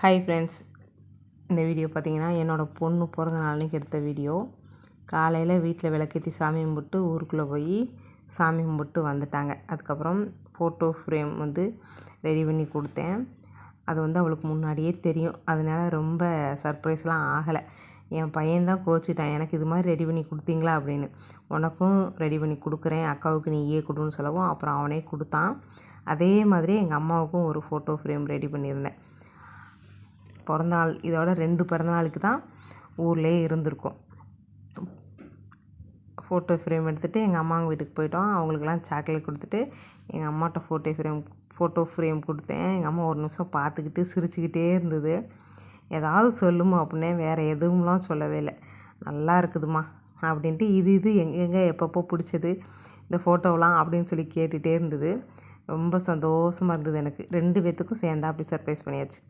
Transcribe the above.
Hi friends, இந்த video பார்த்தீங்கன்னா என்னோடய பொண்ணு பிறந்த நாளைக்கு எடுத்த வீடியோ. காலையில் வீட்டில் விளக்கேற்றி சாமி கும்பிட்டு ஊருக்குள்ளே போய் சாமி கும்பிட்டு வந்துட்டாங்க. அதுக்கப்புறம் ஃபோட்டோ ஃப்ரேம் ரெடி பண்ணி கொடுத்தேன். அது அவளுக்கு முன்னாடியே தெரியும். அதனால ரொம்ப சர்ப்ரைஸ்லாம் ஆகலை. என் பையன்தான் கோச்சிட்டான், எனக்கு இது மாதிரி ரெடி பண்ணி கொடுத்தீங்களா அப்படின்னு. உனக்கும் ரெடி பண்ணி கொடுக்குறேன், அக்காவுக்கு நீயே கொடுன்னு சொல்லவும் அப்புறம் அவனே கொடுத்தான். அதே மாதிரி எங்கள் அம்மாவுக்கும் ஒரு ஃபோட்டோ ஃப்ரேம் ரெடி பண்ணியிருந்தேன். பிறந்தநாள் இதோட 2 பிறந்தநாளுக்கு தான் ஊர்லேயே இருந்திருக்கோம். ஃபோட்டோ ஃப்ரேம் எடுத்துகிட்டு எங்கள் அம்மாங்க வீட்டுக்கு போயிட்டோம். அவங்களுக்கெல்லாம் சாக்லேட் கொடுத்துட்டு எங்கள் அம்மாட்ட ஃபோட்டோ ஃப்ரேம் கொடுத்தேன். எங்கள் அம்மா ஒரு நிமிஷம் பார்த்துக்கிட்டு சிரிச்சுக்கிட்டே இருந்தது. ஏதாவது சொல்லுமா அப்படின்னே, வேறு எதுவும்லாம் சொல்லவே இல்லை. நல்லா இருக்குதுமா அப்படின்ட்டு இது எங்கெங்கே எப்பப்போ பிடிச்சது இந்த ஃபோட்டோவெலாம் அப்படின்னு சொல்லி கேட்டுகிட்டே இருந்தது. ரொம்ப சந்தோஷமாக இருந்தது எனக்கு. 2 பேர்த்துக்கும் சேர்ந்தா அப்படி சர்ப்ரைஸ் பண்ணியாச்சு.